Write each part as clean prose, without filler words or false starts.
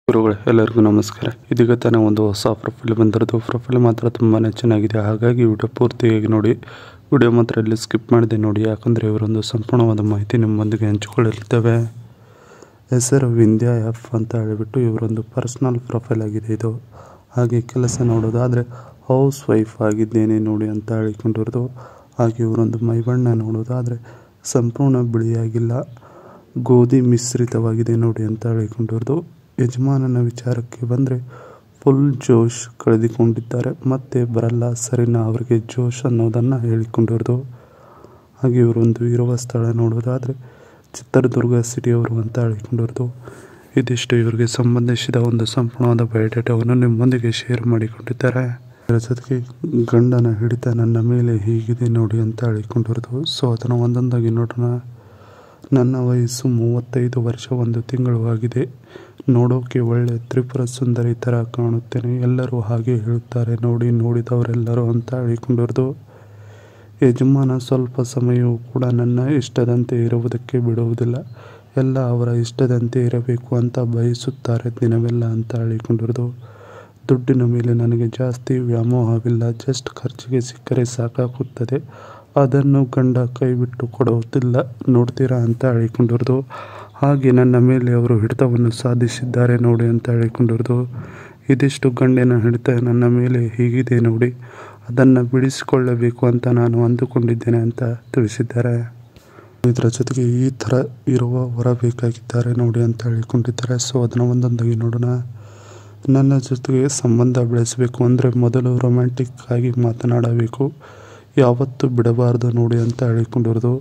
ಗುರುಗಳೇ ಎಲ್ಲರಿಗೂ ನಮಸ್ಕಾರ. ಇದೀಗ ತಾನೇ ಒಂದು ಹೊಸ ಪ್ರೊಫೈಲ್ ಬಂದಿರೋದು. ಪ್ರೊಫೈಲ್ ಮಾತ್ರ ತುಂಬಾ ಚೆನ್ನಾಗಿದೆ, ಹಾಗಾಗಿ ವಿಡಿಯೋ ಪೂರ್ತಿಯಾಗಿ ನೋಡಿ. ವಿಡಿಯೋ ಮಾತ್ರ ಇಲ್ಲಿ ಸ್ಕಿಪ್ ಮಾಡಿದೆ ನೋಡಿ, ಯಾಕಂದರೆ ಇವರೊಂದು ಸಂಪೂರ್ಣವಾದ ಮಾಹಿತಿ ನಿಮ್ಮೊಂದಿಗೆ ಹಂಚಿಕೊಳ್ಳಲಿದ್ದೇವೆ. ಹೆಸರು ವಿಂಧ್ಯ ಎಫ್ ಅಂತ ಹೇಳಿಬಿಟ್ಟು ಇವರೊಂದು ಪರ್ಸ್ನಲ್ ಪ್ರೊಫೈಲ್ ಆಗಿದೆ ಇದು. ಹಾಗೆ ಕೆಲಸ ನೋಡೋದಾದರೆ ಹೌಸ್ ವೈಫ್ ಆಗಿದ್ದೇನೆ ನೋಡಿ ಅಂತ ಹೇಳಿಕೊಂಡಿರೋದು. ಹಾಗೆ ಇವರೊಂದು ಮೈಬಣ್ಣ ನೋಡೋದಾದರೆ ಸಂಪೂರ್ಣ ಬಿಳಿಯಾಗಿಲ್ಲ, ಗೋಧಿ ಮಿಶ್ರಿತವಾಗಿದೆ ನೋಡಿ ಅಂತ ಹೇಳಿಕೊಂಡಿರೋದು. ಯಜಮಾನನ ವಿಚಾರಕ್ಕೆ ಬಂದರೆ ಫುಲ್ ಜೋಶ್ ಕಳೆದುಕೊಂಡಿದ್ದಾರೆ, ಮತ್ತೆ ಬರಲ್ಲ ಸರಿನಾ ಅವರಿಗೆ ಜೋಶ್ ಅನ್ನೋದನ್ನು ಹೇಳಿಕೊಂಡಿರೋದು. ಹಾಗೆ ಇವರೊಂದು ಇರುವ ಸ್ಥಳ ನೋಡೋದಾದರೆ ಚಿತ್ರದುರ್ಗ ಸಿಟಿಯವರು ಅಂತ ಹೇಳಿಕೊಂಡಿರೋದು. ಇದಿಷ್ಟು ಇವರಿಗೆ ಸಂಬಂಧಿಸಿದ ಒಂದು ಸಂಪೂರ್ಣವಾದ ಬಯೋಡೇಟಾವನ್ನು ನಿಮ್ಮೊಂದಿಗೆ ಶೇರ್ ಮಾಡಿಕೊಂಡಿದ್ದಾರೆ. ಇದರ ಜೊತೆಗೆ ಗಂಡನ ಹಿಡಿತ ನನ್ನ ಮೇಲೆ ಹೀಗಿದೆ ನೋಡಿ ಅಂತ ಹೇಳಿಕೊಂಡಿರೋದು. ಸೊ ಅದನ್ನು ಒಂದೊಂದಾಗಿ ನೋಡೋಣ. ನನ್ನ ವಯಸ್ಸು 35 ವರ್ಷ 1 ತಿಂಗಳು ಆಗಿದೆ. ನೋಡೋಕೆ ಒಳ್ಳೆ ತ್ರಿಪುರ ಸುಂದರಿ ಥರ ಕಾಣುತ್ತೇನೆ, ಎಲ್ಲರೂ ಹಾಗೆ ಹೇಳುತ್ತಾರೆ ನೋಡಿ, ನೋಡಿದವರೆಲ್ಲರೂ ಅಂತ ಹೇಳಿಕೊಂಡಿರೋದು. ಯಜಮಾನ ಸ್ವಲ್ಪ ಸಮಯವೂ ಕೂಡ ನನ್ನ ಇಷ್ಟದಂತೆ ಇರುವುದಕ್ಕೆ ಬಿಡುವುದಿಲ್ಲ, ಎಲ್ಲ ಅವರ ಇಷ್ಟದಂತೆ ಇರಬೇಕು ಅಂತ ಬಯಸುತ್ತಾರೆ ದಿನವೆಲ್ಲ ಅಂತ ಹೇಳಿಕೊಂಡಿರೋದು. ದುಡ್ಡಿನ ಮೇಲೆ ನನಗೆ ಜಾಸ್ತಿ ವ್ಯಾಮೋಹವಿಲ್ಲ, ಜಸ್ಟ್ ಖರ್ಚಿಗೆ ಸಿಕ್ಕರೆ ಸಾಕಾಗುತ್ತದೆ, ಅದನ್ನು ಗಂಡ ಕೈ ಬಿಟ್ಟು ಕೊಡುವುದಿಲ್ಲ ನೋಡ್ತೀರಾ ಅಂತ ಹೇಳಿಕೊಂಡಿರೋದು. ಹಾಗೆ ನನ್ನ ಮೇಲೆ ಅವರು ಹಿಡಿತವನ್ನು ಸಾಧಿಸಿದ್ದಾರೆ ನೋಡಿ ಅಂತ ಹೇಳಿಕೊಂಡಿರೋದು. ಇದಿಷ್ಟು ಗಂಡಿನ ಹಿಡಿತ ನನ್ನ ಮೇಲೆ ಹೀಗಿದೆ ನೋಡಿ, ಅದನ್ನು ಬಿಡಿಸಿಕೊಳ್ಳಬೇಕು ಅಂತ ನಾನು ಅಂದುಕೊಂಡಿದ್ದೇನೆ ಅಂತ ತಿಳಿಸಿದ್ದಾರೆ. ಇದರ ಜೊತೆಗೆ ಈ ಥರ ಇರುವ ಹೊರ ಬೇಕಾಗಿದ್ದಾರೆ ನೋಡಿ ಅಂತ ಹೇಳಿಕೊಂಡಿದ್ದಾರೆ. ಸೊ ಅದನ್ನು ಒಂದೊಂದಾಗಿ ನೋಡೋಣ. ನನ್ನ ಜೊತೆಗೆ ಸಂಬಂಧ ಬೆಳೆಸಬೇಕು ಅಂದರೆ ಮೊದಲು ರೊಮ್ಯಾಂಟಿಕ್ ಆಗಿ ಮಾತನಾಡಬೇಕು, ಯಾವತ್ತೂ ಬಿಡಬಾರ್ದು ನೋಡಿ ಅಂತ ಹೇಳಿಕೊಂಡಿರೋದು.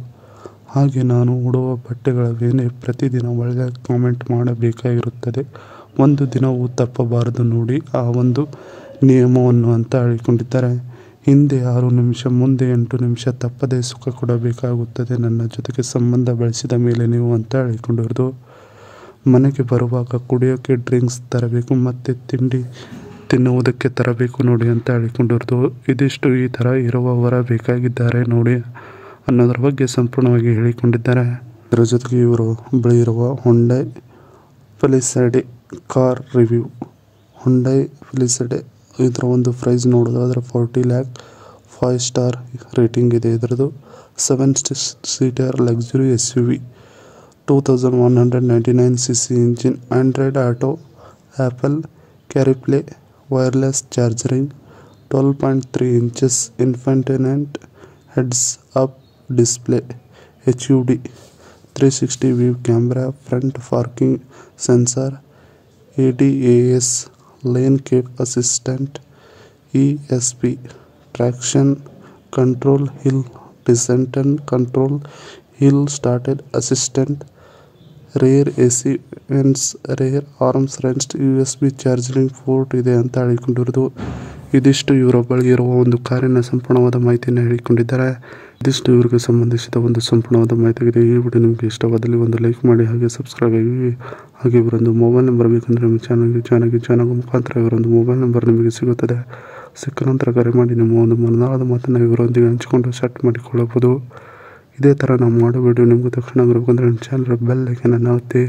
ಹಾಗೆ ನಾನು ಉಡುವ ಬಟ್ಟೆಗಳ ಮೇಲೆ ಪ್ರತಿದಿನ ಒಳ್ಳೆಯ ಕಾಮೆಂಟ್ ಮಾಡಬೇಕಾಗಿರುತ್ತದೆ, ಒಂದು ದಿನವೂ ತಪ್ಪಬಾರದು ನೋಡಿ ಆ ಒಂದು ನಿಯಮವನ್ನು ಅಂತ ಹೇಳಿಕೊಂಡಿದ್ದಾರೆ. ಹಿಂದೆ 6 ನಿಮಿಷ, ಮುಂದೆ 8 ನಿಮಿಷ ತಪ್ಪದೇ ಸುಖ ಕೊಡಬೇಕಾಗುತ್ತದೆ ನನ್ನ ಜೊತೆಗೆ ಸಂಬಂಧ ಬೆಳೆಸಿದ ಮೇಲೆ ನೀವು ಅಂತ ಹೇಳಿಕೊಂಡಿರೋದು. ಮನೆಗೆ ಬರುವಾಗ ಕುಡಿಯೋಕ್ಕೆ ಡ್ರಿಂಕ್ಸ್ ತರಬೇಕು, ಮತ್ತು ತಿಂಡಿ ತಿನ್ನುವುದಕ್ಕೆ ತರಬೇಕು ನೋಡಿ ಅಂತ ಹೇಳಿಕೊಂಡಿರೋದು. ಇದಿಷ್ಟು ಈ ಥರ ಇರುವ ಹೊರ ಬೇಕಾಗಿದ್ದಾರೆ ನೋಡಿ ಅನ್ನೋದ್ರ ಬಗ್ಗೆ ಸಂಪೂರ್ಣವಾಗಿ ಹೇಳಿಕೊಂಡಿದ್ದಾರೆ. ಇದರ ಜೊತೆಗೆ ಇವರು ಬೆಳೆಯಿರುವ ಹೊಂಡೈ ಫೆಲಿಸಡೆ ಕಾರ್ ರಿವ್ಯೂ. ಹೊಂಡೈ ಫೆಲಿಸಡೆ ಇದರ ಒಂದು ಪ್ರೈಸ್ ನೋಡೋದಾದರೆ 40 lakh, 5 ಸ್ಟಾರ್ ರೇಟಿಂಗ್ ಇದೆ ಇದರದು. 7 seater luxury SUV, 2199 cc engine, android auto, Apple CarPlay, wireless charging, 12.3 inches infotainment, heads up display, HUD, 360 view camera, front parking sensor, ADAS, lane keep assistant, ESP, traction control, hill descent control, hill started assistant, rear AC vents, rear arms rest, USB charging port ಇದೆ ಅಂತ ಹೇಳಿಕೊಂಡಿರೋದು. ಇದಿಷ್ಟು ಇವರ ಬಳಿ ಇರುವ ಒಂದು ಕಾರಿನ ಸಂಪೂರ್ಣವಾದ ಮಾಹಿತಿಯನ್ನು ಹೇಳಿಕೊಂಡಿದ್ದಾರೆ. ಇದಿಷ್ಟು ಇವರಿಗೆ ಸಂಬಂಧಿಸಿದ ಒಂದು ಸಂಪೂರ್ಣವಾದ ಮಾಹಿತಿ ಆಗಿದೆ. ಈ ವಿಡಿಯೋ ನಿಮಗೆ ಇಷ್ಟವಾದಲ್ಲಿ ಒಂದು ಲೈಕ್ ಮಾಡಿ, ಹಾಗೆ ಸಬ್ಸ್ಕ್ರೈಬ್ ಆಗಿ. ಹಾಗೆ ಇವರೊಂದು ಮೊಬೈಲ್ ನಂಬರ್ ಬೇಕಂದರೆ ನಿಮ್ಮ ಚಾನಲ್ಗೆ ಜಾಯ್ನ್ ಆಗೋ ಮುಖಾಂತರ ಇವರೊಂದು ಮೊಬೈಲ್ ನಂಬರ್ ನಿಮಗೆ ಸಿಗುತ್ತದೆ. ಸಿಕ್ಕ ನಂತರ ಕರೆ ಮಾಡಿ ನಿಮ್ಮ ಒಂದು ಮನದಾಳದ ಮಾತನ್ನು ಇವರೊಂದಿಗೆ ಹಂಚಿಕೊಂಡು ಸೆಟ್ ಮಾಡಿಕೊಳ್ಳಬಹುದು. ಇದೇ ಥರ ನಾವು ಮಾಡೋ ವಿಡಿಯೋ ನಿಮಗೂ ತಕ್ಷಣ ಬರಬೇಕಂದ್ರೆ ನಮ್ಮ ಚಾನಲ್ ಬೆಲ್ ಐಕನ್ ಅನ್ನು ಒತ್ತಿ.